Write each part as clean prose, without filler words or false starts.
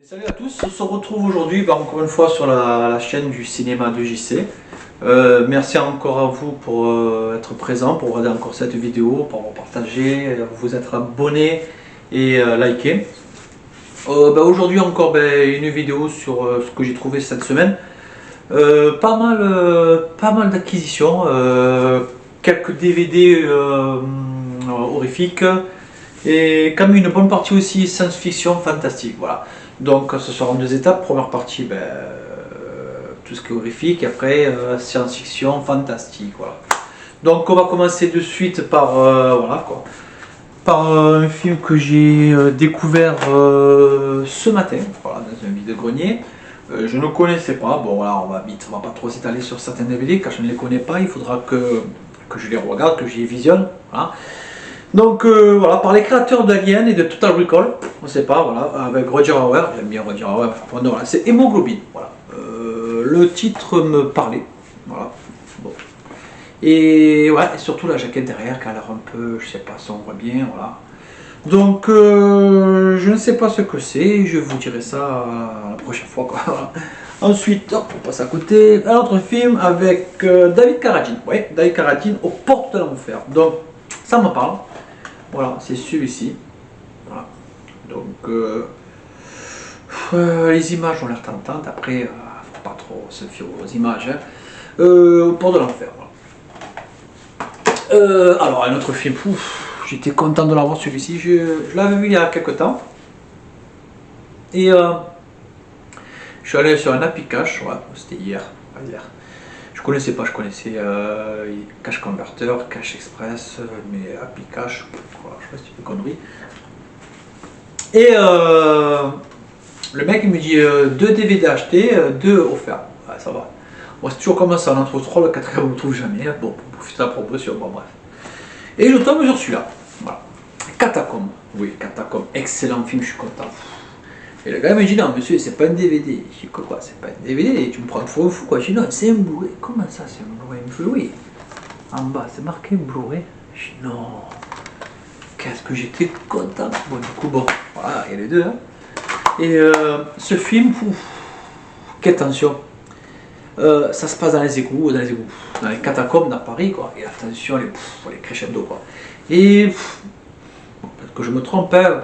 Salut à tous, on se retrouve aujourd'hui encore une fois sur la chaîne du cinéma de JC. Merci encore à vous pour être présent, pour regarder encore cette vidéo, pour partager, vous être abonné et liker. Aujourd'hui encore une vidéo sur ce que j'ai trouvé cette semaine. Pas mal d'acquisitions, quelques DVD horrifiques et comme une bonne partie aussi science-fiction fantastique. Voilà. Donc ce sera en deux étapes. Première partie, tout ce qui est horrifique, et après science-fiction fantastique. Voilà. Donc on va commencer de suite par par un film que j'ai découvert ce matin, voilà, dans un vide-grenier. Je ne connaissais pas. Bon voilà, on va pas trop s'étaler sur certains DVD car je ne les connais pas. Il faudra que je les regarde, que j'y visionne. Voilà. Donc voilà, par les créateurs d'Alien et de Total Recall, on ne sait pas, voilà, avec Roger Hauer, j'aime bien Roger Hauer, voilà, c'est Hémoglobine, voilà. Le titre me parlait, voilà. Bon. Et ouais, et surtout la jaquette derrière qui a l'air un peu, je sais pas si on voit bien, voilà. Donc je ne sais pas ce que c'est, je vous dirai ça la prochaine fois, quoi. Voilà. Ensuite, hop, on passe à côté, un autre film avec David Carradine, ouais, David Carradine aux portes de l'enfer. Donc ça me parle. Voilà, c'est celui-ci. Voilà. Donc, les images ont l'air tentantes. Après, faut pas trop se fier aux images. Hein. Au port de l'enfer. Voilà. Alors, un autre film. J'étais content de l'avoir celui-ci. Je l'avais vu il y a quelques temps. Et je suis allé sur un Happy Cash. Voilà, c'était hier. Je connaissais pas, je connaissais Cash Converter, Cash Express, mais Happy Cash, voilà, je sais pas si c'est une connerie. Et le mec il me dit 2 DVD achetés, 2 offerts. Ouais, ça va. Bon, c'est toujours comme ça, on en trouve 3, le 4e on ne le trouve jamais. Bon, pour profiter de la promotion, bon bref. Et je tombe sur celui-là. Voilà. Catacombe. Oui, Catacombe, excellent film, je suis content. Et le gars me dit non monsieur c'est pas un DVD. Je dis quoi c'est pas un DVD, tu me prends pour un fou quoi. Je dis non c'est un Blu-ray. Comment ça c'est un Blu-ray? Il me dit oui. En bas c'est marqué Blu-ray. Je dis non. Qu'est-ce que j'étais content. Bon du coup bon, voilà, il y a les deux. Hein. Et ce film, quelle tension. Ça se passe dans les égouts, dans les catacombes à Paris quoi. Et la tension, les crescendo quoi. Et peut-être que je me trompe, hein,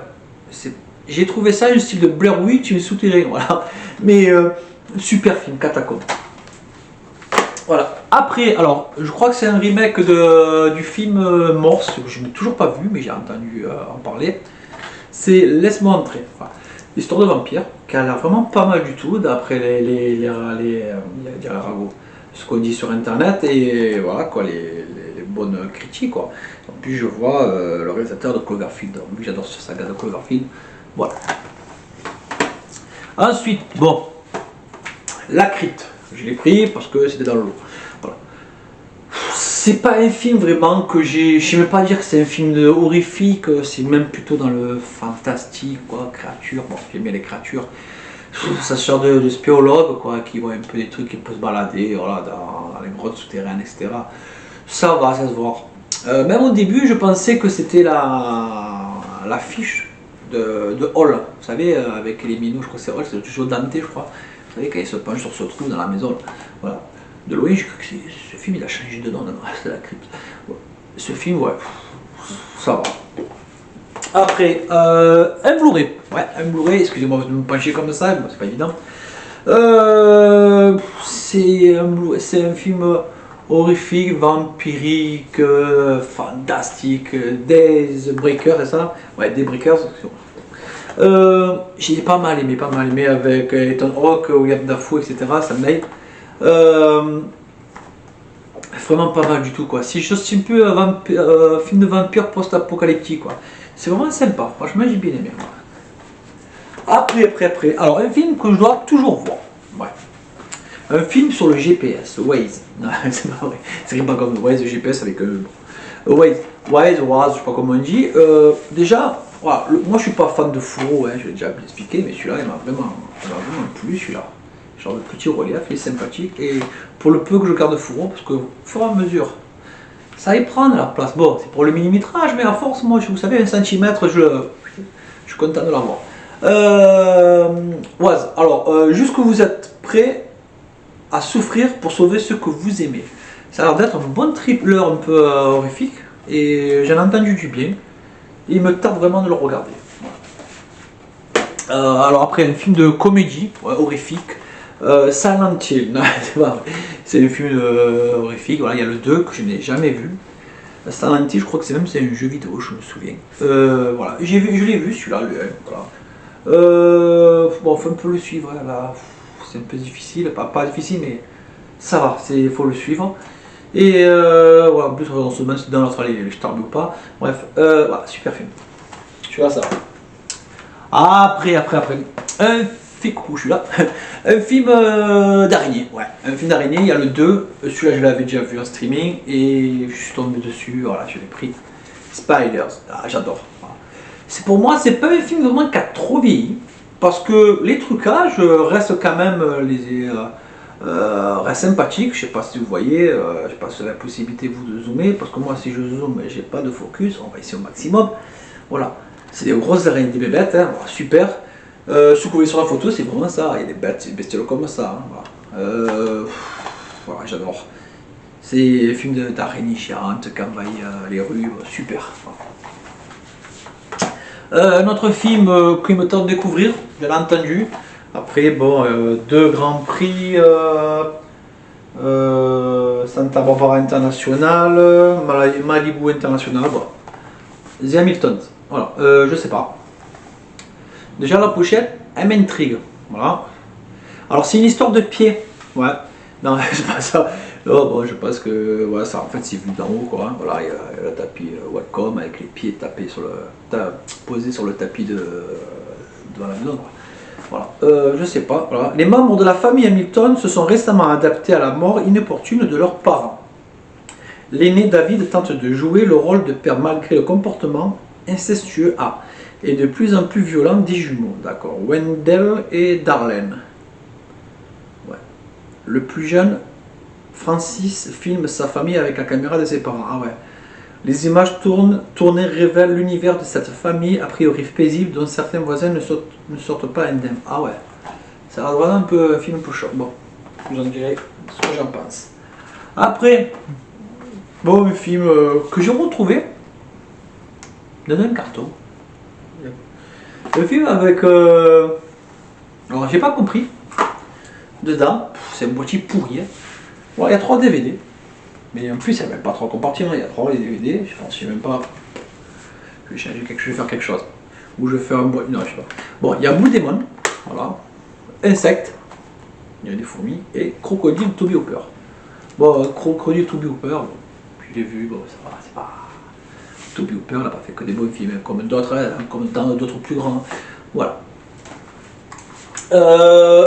j'ai trouvé ça un style de Blair Witch mais souterrain, voilà. Mais super film, Catacombe. Voilà. Après, alors, je crois que c'est un remake du film Morse, que je n'ai toujours pas vu, mais j'ai entendu en parler. C'est Laisse-moi entrer. Voilà. L'histoire de vampire, qui a l'air vraiment pas mal du tout, d'après ce qu'on dit sur internet, et voilà, quoi, les bonnes critiques, quoi. En plus, je vois le réalisateur de Cloverfield, donc j'adore ce saga de Cloverfield. Voilà. Ensuite, bon, La Crypte, je l'ai pris parce que c'était dans le lot. Voilà. C'est pas un film vraiment que je sais même pas dire que c'est un film de horrifique, c'est même plutôt dans le fantastique, quoi, créatures. Bon, j'aime bien les créatures. Ça sort de spéologues, quoi, qui voient un peu des trucs qui peuvent se balader, voilà, dans les grottes souterraines, etc. Ça va, ça se voit. Même au début, je pensais que c'était la fiche de Hall, vous savez, avec les minots, je crois que c'est Hall, c'est toujours Dante, je crois. Vous savez, quand il se penche sur ce trou dans la maison, là. Voilà. De loin, je crois que ce film, il a changé de nom dans le reste de la crypte. Ouais. Ce film, ouais, ça va. Après, un Blu-ray. Ouais, un Blu-ray, excusez-moi de me pencher comme ça, c'est pas évident. C'est un film horrifique, vampirique, fantastique, Days Breakers, c'est ça? Ouais, Days Breakers. J'ai pas mal aimé avec Ethan Hawke, William Dafoe, etc. Sam Neill. Vraiment pas mal du tout quoi. Si je suis un peu film de vampire post-apocalyptique quoi. C'est vraiment sympa. Franchement j'ai bien aimé. Après. Alors un film que je dois toujours voir. Ouais. Un film sur le GPS, Waze. Non, c'est pas vrai. C'est pas comme Waze, le GPS avec Waze, je sais pas comment on dit. Déjà. Voilà, moi je suis pas fan de fourreau, hein, je l'ai déjà expliqué, mais celui-là il m'a vraiment plu celui-là. Genre le petit relief, il est sympathique et pour le peu que je garde fourreau, parce que au fur et à mesure, ça y prend de la place. Bon, c'est pour le millimétrage, mais à force, moi vous savez, 1 cm, je suis content de l'avoir. Oise, alors, jusqu'où vous êtes prêt à souffrir pour sauver ce que vous aimez. Ça a l'air d'être un bon thriller un peu horrifique, et j'en ai entendu du bien. Et il me tarde vraiment de le regarder. Alors après, un film de comédie, ouais, horrifique, Silent Hill, non, c'est pas vrai. C'est un film horrifique, voilà, il y a le 2 que je n'ai jamais vu. Silent Hill, je crois que c'est un jeu vidéo, je me souviens. Voilà, je l'ai vu celui-là, le 1, voilà. Bon, faut un peu le suivre, hein, là, c'est un peu difficile, pas difficile, mais ça va, il faut le suivre. Et voilà, en plus, on se demande si dans l'autre les stars ou pas. Bref, voilà, super film. Celui-là, ça va. Après. Un film, je suis là. Un film d'araignée, ouais. Un film d'araignée, il y a le 2. Celui-là, je l'avais déjà vu en streaming et je suis tombé dessus, voilà, je l'ai pris. Spiders, ah, j'adore. Voilà. Pour moi, c'est pas un film vraiment qui a trop vieilli. Parce que les trucages restent quand même reste sympathique. Je sais pas si vous voyez, je sais pas si vous avez la possibilité vous de zoomer. Parce que moi, si je zoome, j'ai pas de focus. On va essayer au maximum. Voilà. C'est des grosses araignées, des bébêtes, hein, voilà, super. Ce que vous voyez sur la photo, c'est vraiment ça. Il y a des bêtes, des bestioles comme ça. Hein, voilà, voilà, j'adore. C'est un film d'araignées chiantes qui envahit les rues, super. Voilà. Un autre film qui me tente de découvrir, je l'ai entendu. Après, bon, 2 grands prix. Santa Barbara International, Malibu International, bon. The Hamiltons. Voilà, je sais pas. Déjà la pochette, elle m'intrigue. Voilà. Alors c'est une histoire de pied. Ouais. Non, c'est pas ça. Non, bon, je pense que ouais, ça en fait c'est vu d'en haut quoi. Voilà, il y a le tapis Wacom avec les pieds tapés sur posés sur le tapis de la maison. Voilà. Je sais pas. Voilà. Les membres de la famille Hamilton se sont récemment adaptés à la mort inopportune de leurs parents. L'aîné David tente de jouer le rôle de père malgré le comportement incestueux et de plus en plus violent des jumeaux, d'accord, Wendell et Darlene. Ouais. Le plus jeune, Francis, filme sa famille avec la caméra de ses parents. Ah ouais. Les images tournées révèlent l'univers de cette famille, a priori paisible, dont certains voisins ne sortent pas indemnes. Ah ouais. Ça a vraiment un peu un film un peu chaud. Bon, vous en direz ce que j'en pense. Après, bon, un film que j'ai retrouvé dans un carton. Le film avec. Alors, j'ai pas compris. Dedans, c'est un boîtier pourri. Hein. Bon, il y a 3 DVD. Mais en plus, il n'y a même pas 3 compartiments. Il y a 3 DVD. Je pense, je sais même pas. Je vais faire quelque chose. Ou je vais faire un boîtier. Non, je sais pas. Bon, il y a Blue Demon. Voilà. Insectes. Il y a des fourmis. Et Crocodile Toby Hooper. Bon, Crocodile Toby Hooper. Bon, je l'ai vu. Bon, ça va. C'est pas. Toby Hooper n'a pas fait que des bons films, comme d'autres, hein, comme dans d'autres plus grands. Voilà.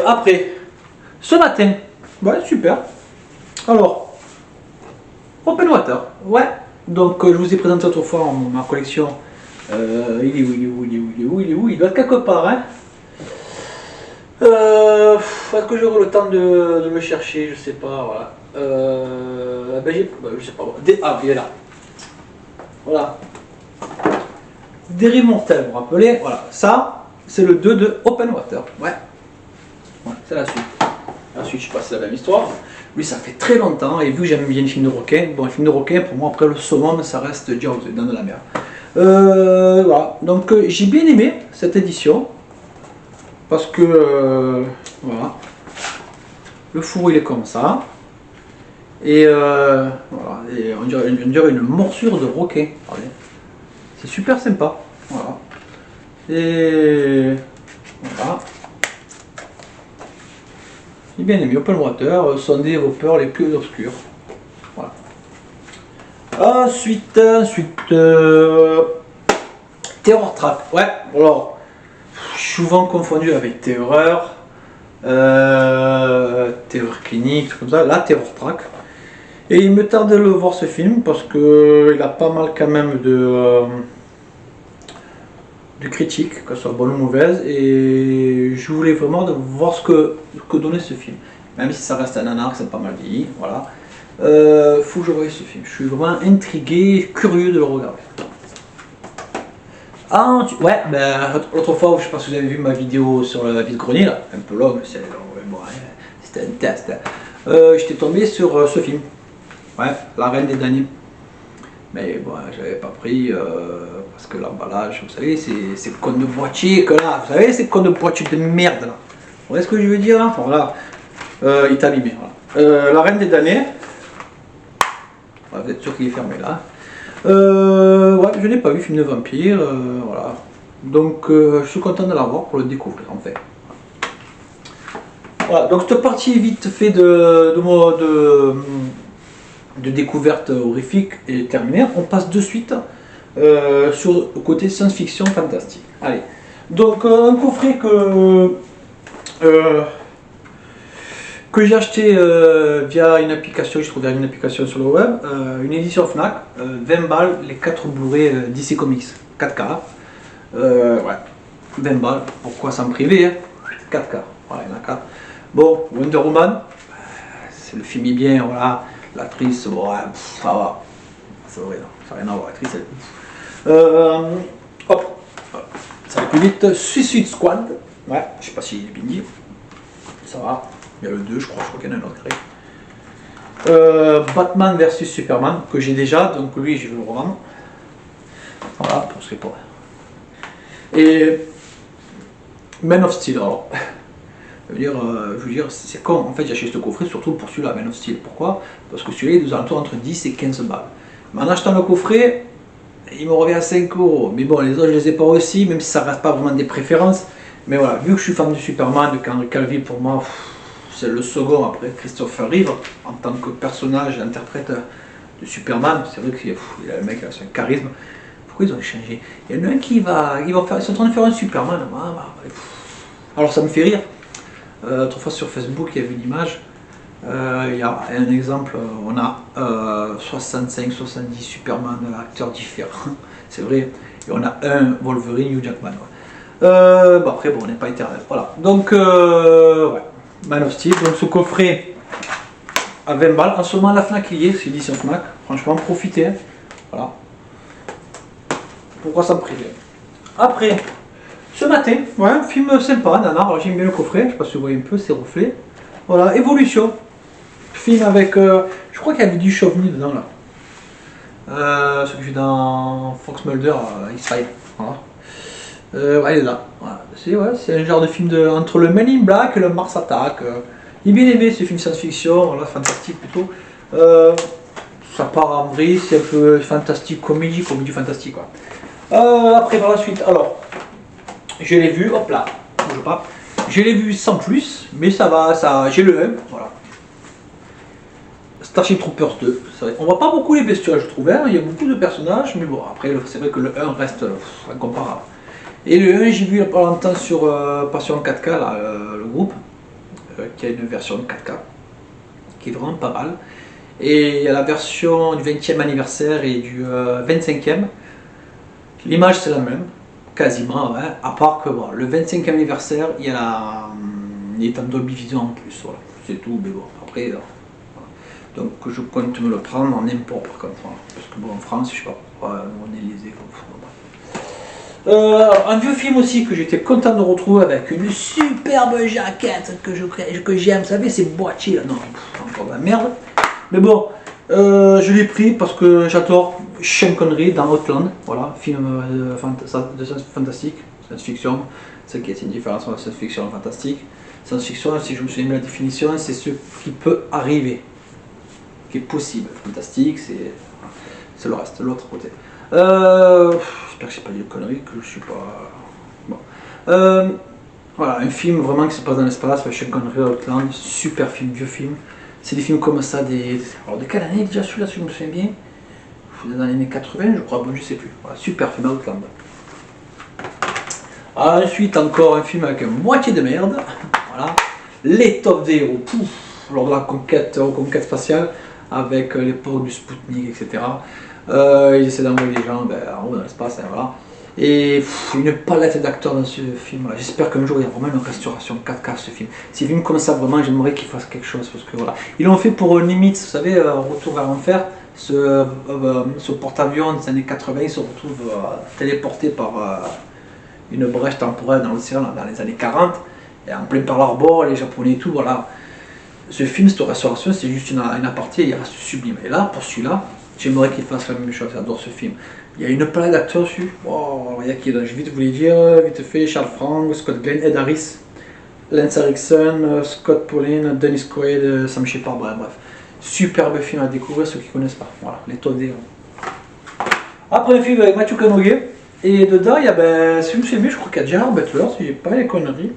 Après, ce matin, ouais, super. Alors, Open Water, ouais. Donc, je vous ai présenté autrefois ma collection. Il est où? Il doit être quelque part, hein. Est-ce que j'aurai le temps de le chercher? Je sais pas, voilà. Je sais pas. Ah, il est là. Voilà. Dérive mortelle, vous vous rappelez? Voilà. Ça, c'est le 2 de Open Water. Ouais. Ouais, c'est la suite. La suite, je sais pas si c'est la même histoire. Lui, ça fait très longtemps, et vu que j'aime bien les films de requins, bon, les films de requins, pour moi, après le saumon, ça reste Jaws, dans de la mer. Voilà. Donc, j'ai bien aimé cette édition. Parce que, voilà. Le four, il est comme ça. Et voilà, et on dirait une morsure de requin. Regardez. C'est super sympa. Voilà. Et voilà. J'ai bien aimé Open Water, sonder vos peurs les plus obscures. Voilà. Ensuite, Terror Trap. Ouais, alors, souvent confondu avec Terreur, Terreur Clinique, tout comme ça. Là, Terror Track. Et il me tarde de le voir ce film parce que il a pas mal quand même de critiques, que ce soit bonne ou mauvaise, et je voulais vraiment voir ce que donnait ce film. Même si ça reste un nanar, c'est pas mal vieilli, voilà. Faut que je voie ce film. Je suis vraiment intrigué, curieux de le regarder. Ah, ouais, ben, l'autre fois, je pense que vous avez vu ma vidéo sur la vide-grenier, là, un peu longue, bon, ouais, c'était un test. J'étais tombé sur ce film, ouais, La Reine des Daniers. Mais bon, j'avais pas pris parce que l'emballage, vous savez, c'est con de boîtier que là, vous savez, c'est con de boîtier de merde là. Vous voyez ce que je veux dire là? Voilà, il est abîmé. Voilà. La Reine des Damnés, vous êtes sûr qu'il est fermé là. Ouais, je n'ai pas vu film de vampire, voilà. Donc je suis content de l'avoir pour le découvrir en fait. Voilà, donc cette partie vite fait de découverte horrifique est terminée. On passe de suite sur le côté science-fiction fantastique. Allez, donc un coffret que j'ai acheté via une application, je trouve une application sur le web, une édition Fnac, 20 balles, les 4 Blu-ray DC Comics, 4K. Ouais, 20 balles, pourquoi s'en priver, hein? 4K, voilà, il y en a 4. Bon, Wonder Woman, le film est bien, voilà, l'actrice, bon, ouais, ça va, c'est vrai, ça n'a rien à voir, l'actrice, hop, ça va plus vite, Suicide Squad, ouais, je sais pas si j'ai bien dit, ça va. Il y a le 2, je crois qu'il y en a un autre. Batman vs Superman, que j'ai déjà, donc lui je vais le revendre. Voilà, pour ce qui est pour. Et Man of Steel, alors. Je veux dire, c'est con, en fait j'ai acheté ce coffret surtout pour celui-là, Man of Steel. Pourquoi? Parce que celui-là il est aux alentours entre 10 et 15 balles. Mais en achetant le coffret, il me revient à 5 €. Mais bon, les autres je les ai pas aussi, même si ça reste pas vraiment des préférences. Mais voilà, vu que je suis fan de Superman, de Henry Cavill, pour moi, c'est le second après Christopher Reeve en tant que personnage, interprète de Superman. C'est vrai qu'il a le mec a un charisme. Pourquoi ils ont changé? Il y en a un qui va faire, ils sont en train de faire un Superman. Alors ça me fait rire. Autrefois sur Facebook il y avait une image. Il y a un exemple, on a 65-70 Superman acteurs différents. C'est vrai. Et on a un Wolverine Hugh Jackman. Bon après bon, on n'est pas éternel. Voilà. Donc ouais. Man of Steel, donc ce coffret à 20 balles, en ce moment la Fnac y est, c'est édition Fnac, franchement profitez, hein. Voilà. Pourquoi s'en priver? Après, ce matin, ouais, un film sympa, nanar, j'aime bien le coffret, je sais pas si vous voyez un peu, c'est reflets. Voilà, Évolution, film avec, je crois qu'il y avait du Chauvigny dedans là. Ce que j'ai dans Fox Mulder, X-Files, voilà. Ouais, il est là. Voilà. C'est un genre de film entre le Men in Black et le Mars Attack. Il est bien aimé ce film science-fiction, voilà, fantastique plutôt. Ça part en vrille, c'est un peu fantastique, comédie fantastique quoi. Après par la suite, alors, je l'ai vu, hop là, bouge pas. Je l'ai vu sans plus, mais ça va, j'ai le 1, voilà. Starship Troopers 2, on voit pas beaucoup les bestioles je trouve, hein. Il y a beaucoup de personnages, mais bon, après c'est vrai que le 1 reste incomparable. Et le 1, j'ai vu il n'y a pas longtemps sur Passion 4K, là, le groupe, qui a une version 4K, qui est vraiment pas mal. Et il y a la version du 20e anniversaire et du 25e. L'image c'est la même, quasiment, ouais, à part que bon, le 25e anniversaire, il est en Dolby Vision en plus, voilà, c'est tout, mais bon, après, voilà. Donc je compte me le prendre en import par contre, voilà. Parce que bon, en France, je sais pas pourquoi, on est lésé. Un vieux film aussi que j'étais content de retrouver avec une superbe jaquette que j'aime, vous savez, c'est boîtier là, non, encore de la merde. Mais bon, je l'ai pris parce que j'adore Sean Connery dans Outland, voilà, film de fantastique, science-fiction, c'est qui est une différence entre science-fiction et fantastique. Science-fiction, si je me souviens de la définition, c'est ce qui peut arriver, qui est possible. Fantastique, c'est le reste, l'autre côté. J'espère que c'est pas des conneries, que je suis pas. Bon. Voilà, un film vraiment qui se passe dans l'espace, Sean Connery, Outland, super film, vieux film. C'est des films comme ça, alors de quelle année déjà celui-là, si je me souviens bien? Dans les années 80, je crois, bon, je sais plus. Voilà, super film, Outland. Ensuite, encore un film avec une moitié de merde. Voilà, l'étoffe des héros, lors de la conquête spatiale, avec l'époque du Spoutnik, etc. Ils essaient d'envoyer les gens en haut dans l'espace, hein, voilà. Et une palette d'acteurs dans ce film. Voilà. J'espère qu'un jour il y a vraiment une restauration 4K ce film. Si film comme ça, vraiment, j'aimerais qu'il fasse quelque chose. Parce que voilà. Ils l'ont fait pour Nimitz, vous savez, Retour vers l'enfer. ce porte-avions des années 80 se retrouve téléporté par une brèche temporelle dans l'océan dans les années 40, et en plein Pearl Harbor, les Japonais et tout, voilà. Ce film, cette restauration, c'est juste une aparté, il reste sublime. Et là, pour celui-là, j'aimerais qu'il fasse la même chose, j'adore ce film. Il y a une palette d'acteurs dessus, oh, il y a qui, je vais vite vous les dire, vite fait, Charles Franck, Scott Glenn, Ed Harris, Lance Erickson, Scott Pauline, Dennis Quaid, Sam Shepard, bref. Superbe film à découvrir, ceux qui ne connaissent pas. Voilà, les top des. Après un film avec Matthew McConaughey, et dedans, il y a, si vous aimez, je crois qu'il y a Gerard Butler, si j'ai pas les conneries,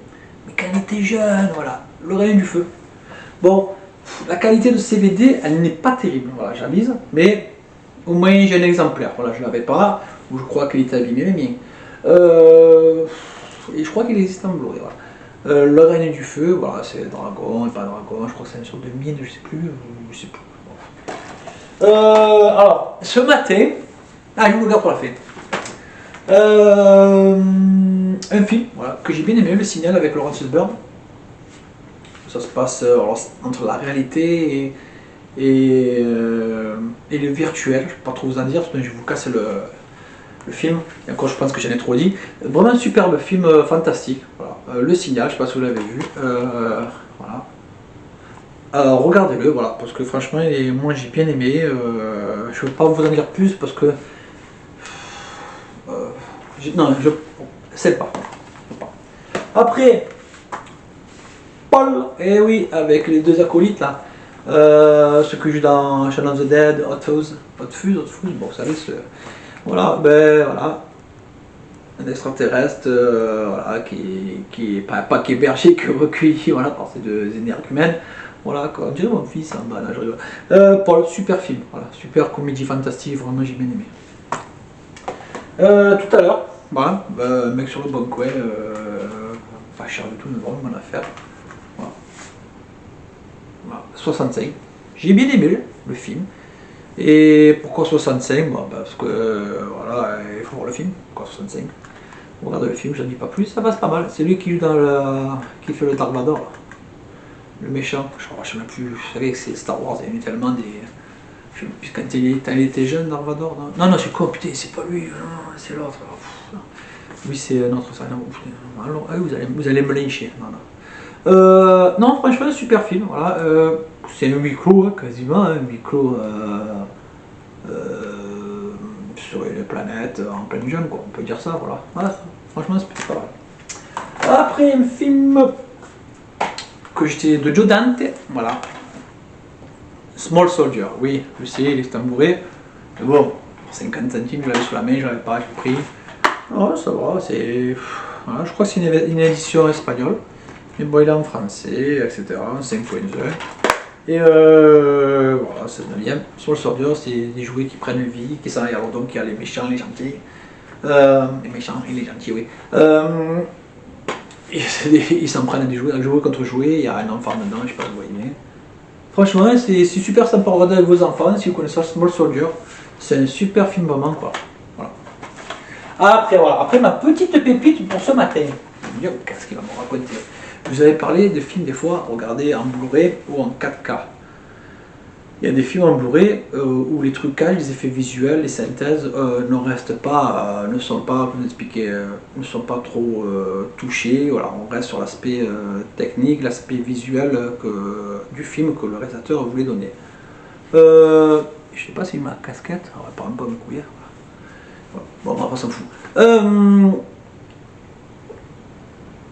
mais quand il était jeune, voilà, le Reine du Feu. Bon, la qualité de CVD, elle n'est pas terrible, voilà, j'avise, mais au moins j'ai un exemplaire, voilà, je ne l'avais pas, ou je crois qu'il était abîmé, le mien. Et je crois qu'il existe en Blu-ray, voilà. Le Règne du Feu, voilà, c'est dragon, pas dragon, je crois que c'est une sorte de mine, je sais plus. Bon. Alors, ce matin, je vous regarde pour la fête. Un film, voilà, que j'ai bien aimé, Le Signal avec Laurence Fishburne. Ça se passe entre la réalité et le virtuel. Je ne vais pas trop vous en dire, parce que je vais vous casser le film, et encore je pense que j'en ai trop dit. Vraiment un superbe film, fantastique. Voilà. Le Signal, je ne sais pas si vous l'avez vu. Voilà. Regardez-le, voilà, parce que franchement, moi j'ai bien aimé. Je ne veux pas vous en dire plus parce que. Non, je sais pas. Après, Paul, eh oui, avec les deux acolytes là. Ce que joue dans Shaun of the Dead, Hot Fuzz, bon, vous savez, voilà, voilà, un extraterrestre, voilà, qui est pas qui est berger, que recueilli, voilà, par ces deux énergumènes, voilà, quoi, on dirait mon fils, hein, là, je rigole. Paul, super film, voilà, super comédie fantastique, vraiment j'ai bien aimé. Tout à l'heure, voilà, mec sur le bon coin, pas cher du tout, mais vraiment mon affaire. Voilà. Voilà, 65. J'ai bien aimé le film. Et pourquoi 65? Parce que voilà, il faut voir le film. Pourquoi 65? Regardez le film, je ne dis pas plus, ça passe pas mal. C'est lui qui joue qui fait le Dark Vador, là. Le méchant. Je ne sais même plus, vous savez que c'est Star Wars, il y a eu tellement des. Je sais plus quand il était jeune, Dark Vador. Non, c'est quoi? Putain, c'est pas lui, c'est l'autre. Oui, c'est notre ça. Vous allez me lyncher. Non, franchement, super film. Voilà, c'est un huis clos, hein, quasiment, un huis clos sur une planète en pleine jeune, quoi. On peut dire ça, voilà. Franchement, c'est pas mal. Après, un film que j'étais de Joe Dante, voilà. Small Soldier, oui, je sais, il est tambouré. Mais bon, pour 50 centimes, je l'avais sous la main, je l'avais pas pris. Oh, ça va, c'est. Voilà, je crois que c'est une édition espagnole. Mais bon, il est en français, etc. 5.2. Et voilà, c'est 9ème. Sur le Soldier, c'est des jouets qui prennent vie, qui s'en aillent. Alors donc il y a les méchants, les gentils. Les méchants et les gentils, oui. Ils s'en prennent à des jouets, jouet contre jouet. Il y a un enfant dedans, je sais pas si vous voyez. Franchement, c'est super sympa à regarder avec vos enfants si vous connaissez Small Soldier. C'est un super film vraiment, quoi. Voilà. Après, voilà. Après ma petite pépite pour ce matin. Je vais me dire, qu'est-ce qu'il va me raconter? Vous avez parlé de films des fois regardés en Blu-ray ou en 4K. Il y a des films en Blu-ray où les trucages, les effets visuels, les synthèses ne restent pas, ne sont pas, comment expliquer, ne sont pas trop touchés. Voilà, on reste sur l'aspect technique, l'aspect visuel du film que le réalisateur voulait donner. Je sais pas si ma casquette, on va pas un peu me couiller. Voilà. Bon, on va pas s'en fout.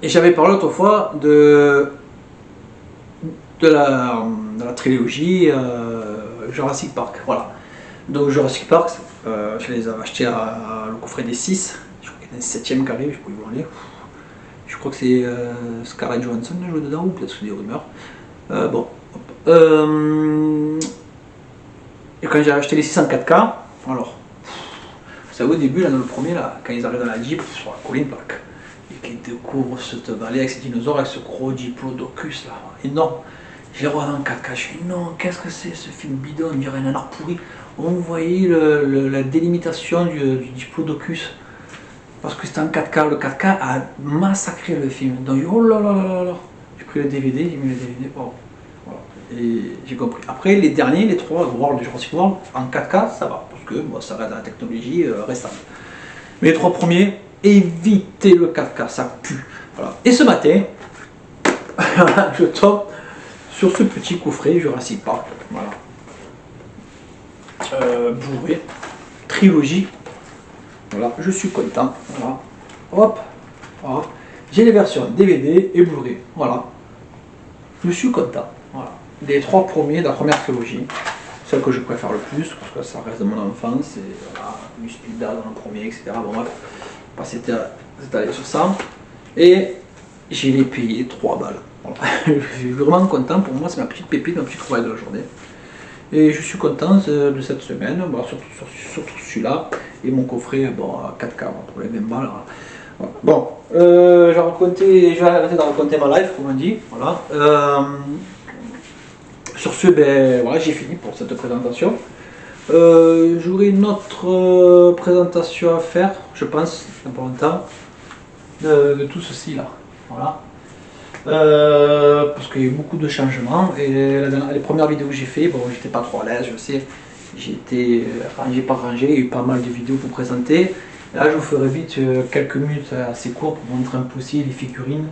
Et j'avais parlé autrefois de la trilogie Jurassic Park. Voilà. Donc Jurassic Park, je les avais achetés à le coffret des 6. Je crois qu'il y a un 7ème qui arrive, je peux vous en lire. Je crois que c'est Scarlett Johansson qui joue dedans, ou peut-être que c'est des rumeurs. Bon. Et quand j'ai acheté les 6 en 4K, alors, vous savez au début, là, dans le premier, là, quand ils arrivent dans la Jeep sur la colline, et qu'ils découvrent cette vallée avec ces dinosaures, avec ce gros diplodocus là, énorme. J'ai regardé en 4K, je suis non, qu'est-ce que c'est ce film bidon, on dirait un nanar pourri. On voyait la délimitation du diplodocus. Parce que c'était en 4K, le 4K a massacré le film. Donc oh là là là là là. J'ai pris le DVD, j'ai mis le DVD. Oh. Voilà. Et j'ai compris. Après, les derniers, les 3, World et Jurassic World, en 4K, ça va, parce que bon, ça reste dans la technologie récente. Mais les 3 premiers, évitez le 4K, ça pue. Voilà. Et ce matin, je tombe sur ce petit coffret Jurassic Park. Voilà. Blu-ray, trilogie. Voilà, je suis content. Voilà. Hop, voilà. J'ai les versions DVD et Blu-ray. Voilà. Je suis content. Voilà. Les 3 premiers de la première trilogie. Celle que je préfère le plus, parce que ça reste de mon enfance. Et voilà, Muspida dans le premier, etc. Bon, bref, on va s'étaler sur ça. Et j'ai les payé 3 balles. Voilà. Je suis vraiment content. Pour moi, c'est ma petite pépite, ma petite trouvaille de la journée. Et je suis content de cette semaine, bon, surtout celui-là, et mon coffret bon, à 4K, pour les mêmes balles. Voilà. Bon, je vais arrêter de raconter ma life, comme on dit. Voilà. Sur ce, ben, voilà, j'ai fini pour cette présentation. J'aurai une autre présentation à faire, je pense, dans pas longtemps, de tout ceci là. Voilà. Parce qu'il y a eu beaucoup de changements et les premières vidéos que j'ai fait, bon, j'étais pas trop à l'aise, je sais, j'étais rangé par rangé, il y a eu pas mal de vidéos pour présenter. Là, je vous ferai vite quelques minutes assez courtes pour montrer un peu aussi les figurines,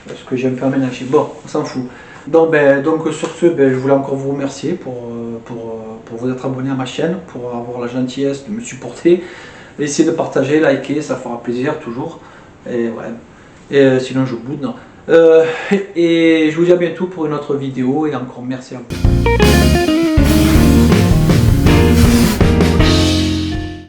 ce que j'ai un peu aménagé. Bon, on s'en fout. Donc sur ce, je voulais encore vous remercier pour vous être abonné à ma chaîne, pour avoir la gentillesse de me supporter. Essayez de partager, liker, ça fera plaisir toujours. Et ouais. Et sinon je boude, non. Et je vous dis à bientôt pour une autre vidéo et encore merci à vous.